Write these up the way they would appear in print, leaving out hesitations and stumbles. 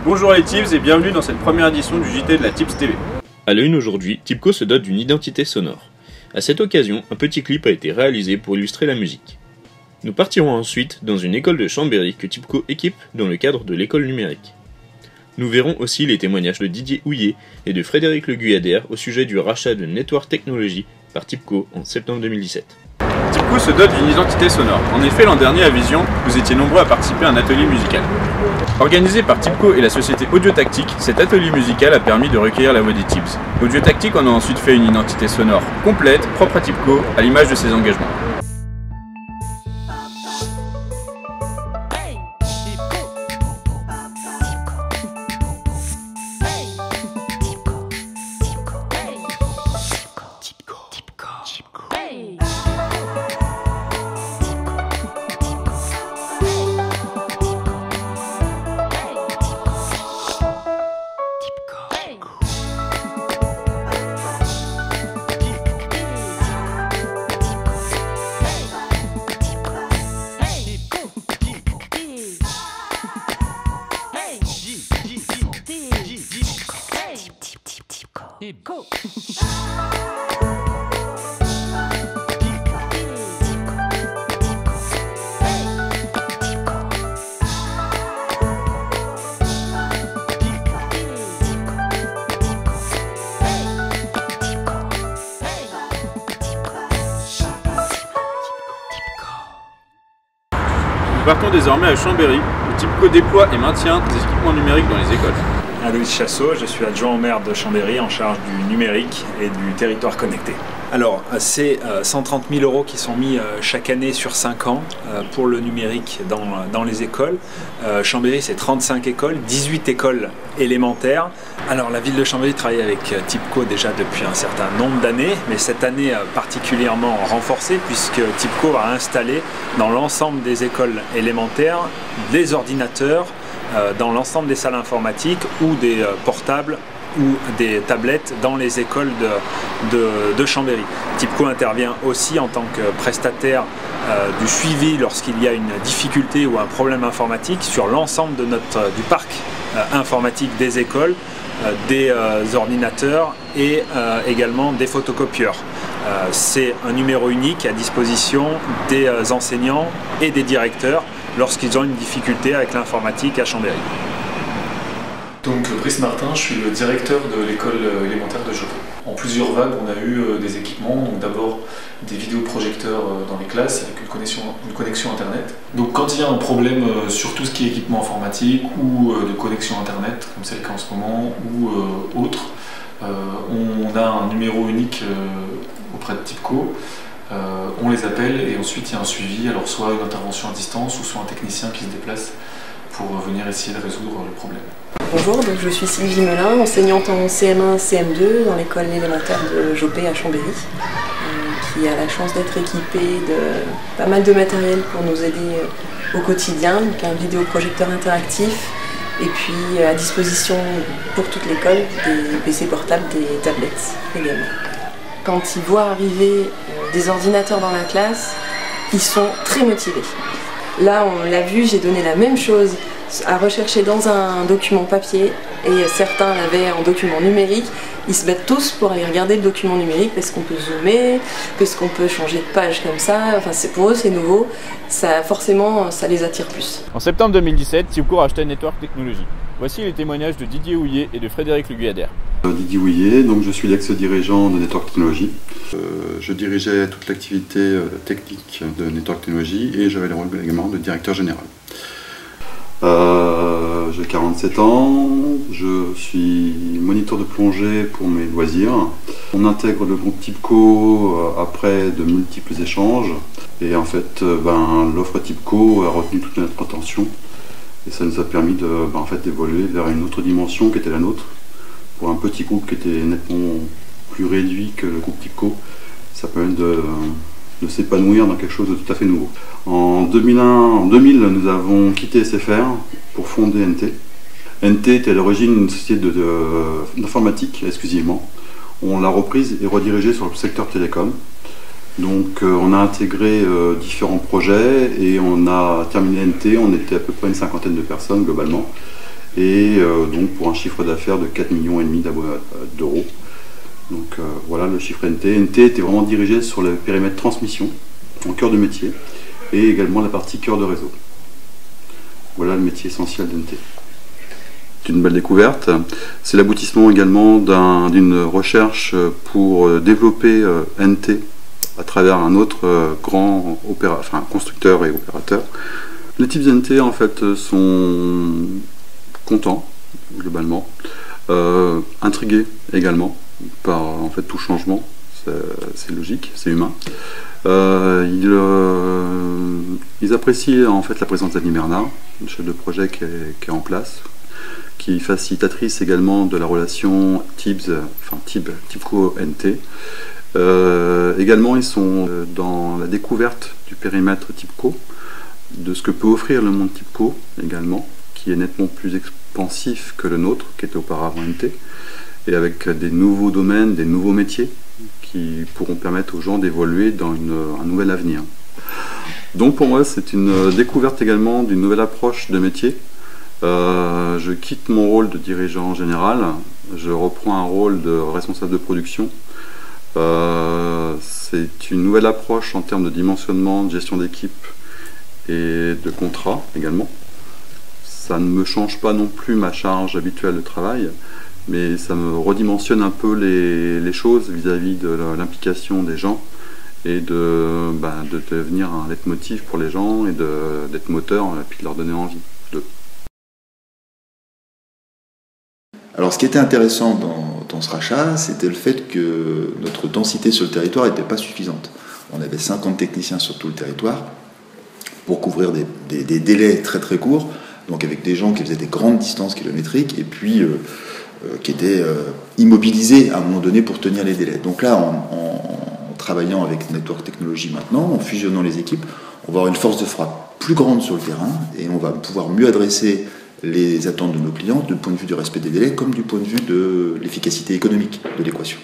Bonjour les Tips et bienvenue dans cette première édition du JT de la Tips TV. À la une aujourd'hui, TIPCO se dote d'une identité sonore. À cette occasion, un petit clip a été réalisé pour illustrer la musique. Nous partirons ensuite dans une école de Chambéry que TIPCO équipe dans le cadre de l'école numérique. Nous verrons aussi les témoignages de Didier Houillet et de Frédéric Le Guyadère au sujet du rachat de Network Technology par TIPCO en septembre 2017. TIPCO se dote d'une identité sonore. En effet, l'an dernier à Vision, vous étiez nombreux à participer à un atelier musical. Organisé par TIPCO et la société Audio Tactique, cet atelier musical a permis de recueillir la voix des Tips. Audio Tactique en a ensuite fait une identité sonore complète, propre à TIPCO, à l'image de ses engagements. Go. Nous partons désormais à Chambéry, où TIPCO déploie et maintient des équipements numériques dans les écoles. Aloïs Chassot, je suis adjoint au maire de Chambéry en charge du numérique et du territoire connecté. Alors, c'est 130 000 € qui sont mis chaque année sur 5 ans pour le numérique dans les écoles. Chambéry, c'est 35 écoles, 18 écoles élémentaires. Alors, la ville de Chambéry travaille avec TIPCO déjà depuis un certain nombre d'années, mais cette année particulièrement renforcée puisque TIPCO va installer dans l'ensemble des écoles élémentaires des ordinateurs dans l'ensemble des salles informatiques ou des portables ou des tablettes dans les écoles de Chambéry. TIPCO intervient aussi en tant que prestataire du suivi lorsqu'il y a une difficulté ou un problème informatique sur l'ensemble de du parc informatique des écoles, des ordinateurs et également des photocopieurs. C'est un numéro unique à disposition des enseignants et des directeurs lorsqu'ils ont une difficulté avec l'informatique à Chambéry. Donc Brice Martin, je suis le directeur de l'école élémentaire de Jopé. En plusieurs vagues, on a eu des équipements, donc d'abord des vidéoprojecteurs dans les classes avec une connexion internet. Donc quand il y a un problème sur tout ce qui est équipement informatique ou de connexion internet, comme c'est le cas en ce moment, ou autre, on a un numéro unique auprès de TIPCO. On les appelle et ensuite il y a un suivi, alors soit une intervention à distance ou soit un technicien qui se déplace pour venir essayer de résoudre le problème. Bonjour, donc je suis Sylvie Melin, enseignante en CM1, CM2 dans l'école élémentaire de Jopé à Chambéry, qui a la chance d'être équipée de pas mal de matériel pour nous aider au quotidien, donc un vidéoprojecteur interactif et puis à disposition pour toute l'école des PC portables, des tablettes également. Quand ils voient arriver des ordinateurs dans la classe, ils sont très motivés. Là, on l'a vu, j'ai donné la même chose à rechercher dans un document papier et certains l'avaient en document numérique. Ils se battent tous pour aller regarder le document numérique parce qu'on peut zoomer, parce qu'on peut changer de page comme ça. Enfin, pour eux, c'est nouveau. Forcément, ça les attire plus. En septembre 2017, TIPCO rachetait Network Technology. Voici les témoignages de Didier Houillet et de Frédéric Le Guyadère. Didier Houillet, donc je suis l'ex-dirigeant de Network Technology. Je dirigeais toute l'activité technique de Network Technology et j'avais le rôle également de directeur général. J'ai 47 ans, je suis moniteur de plongée pour mes loisirs. On intègre le groupe TIPCO après de multiples échanges et en fait l'offre TIPCO a retenu toute notre attention et ça nous a permis d'évoluer vers une autre dimension qui était la nôtre. Pour un petit groupe qui était nettement plus réduit que le groupe TIPCO, ça permet de s'épanouir dans quelque chose de tout à fait nouveau. En 2000, nous avons quitté SFR pour fonder NT. NT était à l'origine une société d'informatique exclusivement. On l'a reprise et redirigée sur le secteur télécom. Donc on a intégré différents projets et on a terminé NT, on était à peu près une cinquantaine de personnes globalement. et donc pour un chiffre d'affaires de 4,5 millions d'euros. Donc voilà le chiffre NT. NT était vraiment dirigé sur le périmètre transmission, en cœur de métier, et également la partie cœur de réseau. Voilà le métier essentiel d'NT. C'est une belle découverte. C'est l'aboutissement également d'une recherche pour développer NT à travers un autre grand constructeur et opérateur. Les types NT en fait sont contents globalement, intrigués également par en fait tout changement, c'est logique, c'est humain. Ils apprécient en fait la présence d'Annie Bernard, une chef de projet qui est en place, qui est facilitatrice également de la relation TIBCO-NT. Également, ils sont dans la découverte du périmètre TIBCO, de ce que peut offrir le monde TIBCO également, qui est nettement plus expansif que le nôtre, qui était auparavant NT, et avec des nouveaux domaines, des nouveaux métiers qui pourront permettre aux gens d'évoluer dans un nouvel avenir. Donc pour moi, c'est une découverte également d'une nouvelle approche de métier. Je quitte mon rôle de dirigeant général, je reprends un rôle de responsable de production. C'est une nouvelle approche en termes de dimensionnement, de gestion d'équipe et de contrat également. Ça ne me change pas non plus ma charge habituelle de travail, mais ça me redimensionne un peu les choses vis-à-vis de l'implication des gens et de devenir un leitmotiv pour les gens et d'être moteur et puis de leur donner envie. Alors ce qui était intéressant dans ce rachat, c'était le fait que notre densité sur le territoire n'était pas suffisante. On avait 50 techniciens sur tout le territoire pour couvrir des délais très très courts, donc avec des gens qui faisaient des grandes distances kilométriques et puis qui étaient immobilisés à un moment donné pour tenir les délais. Donc là, en travaillant avec Network Technology maintenant, en fusionnant les équipes, on va avoir une force de frappe plus grande sur le terrain et on va pouvoir mieux adresser les attentes de nos clients du point de vue du respect des délais comme du point de vue de l'efficacité économique de l'équation.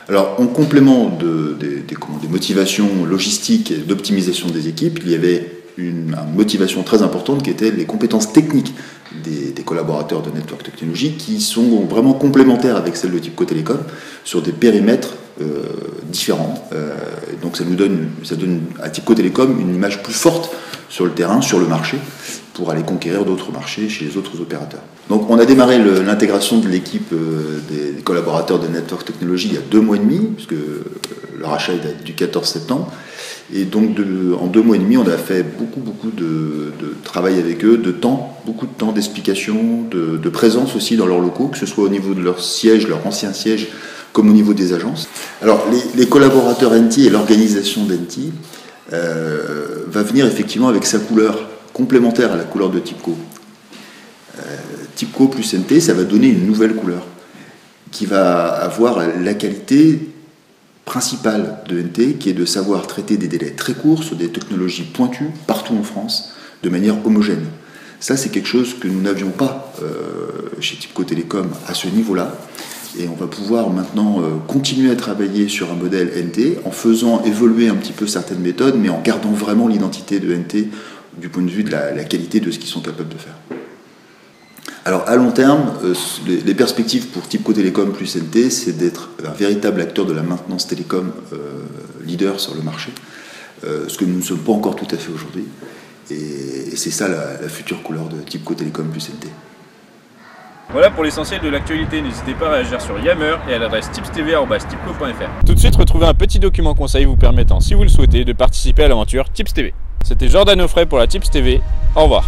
Alors en complément des motivations logistiques et d'optimisation des équipes, il y avait une motivation très importante qui était les compétences techniques des collaborateurs de Network Technology qui sont vraiment complémentaires avec celles de TIBCO Télécom sur des périmètres différents. Donc ça donne à TIBCO Télécom une image plus forte sur le terrain, sur le marché, pour aller conquérir d'autres marchés chez les autres opérateurs. Donc on a démarré l'intégration de l'équipe des collaborateurs de Network Technology il y a 2 mois et demi, puisque le rachat date du 14 septembre. Et donc en 2 mois et demi, on a fait beaucoup de travail avec eux, beaucoup de temps d'explication, de présence aussi dans leurs locaux, que ce soit au niveau de leur siège, leur ancien siège, comme au niveau des agences. Alors les collaborateurs NT et l'organisation d'NT va venir effectivement avec sa couleur complémentaire à la couleur de TIBCO. TIBCO plus NT, ça va donner une nouvelle couleur qui va avoir la qualité principale de NT, qui est de savoir traiter des délais très courts sur des technologies pointues partout en France de manière homogène. Ça, c'est quelque chose que nous n'avions pas chez TIBCO Télécom à ce niveau-là. Et on va pouvoir maintenant continuer à travailler sur un modèle NT en faisant évoluer un petit peu certaines méthodes, mais en gardant vraiment l'identité de NT du point de vue de la qualité de ce qu'ils sont capables de faire. Alors à long terme, les perspectives pour TIBCO Télécom plus NT, c'est d'être un véritable acteur de la maintenance télécom leader sur le marché, ce que nous ne sommes pas encore tout à fait aujourd'hui. Et c'est ça la future couleur de TIBCO Télécom plus NT. Voilà pour l'essentiel de l'actualité, n'hésitez pas à réagir sur Yammer et à l'adresse tipstv@tipco.fr. Tout de suite, retrouvez un petit document conseil vous permettant, si vous le souhaitez, de participer à l'aventure Tips TV. C'était Jordan Offray pour la Tips TV, au revoir.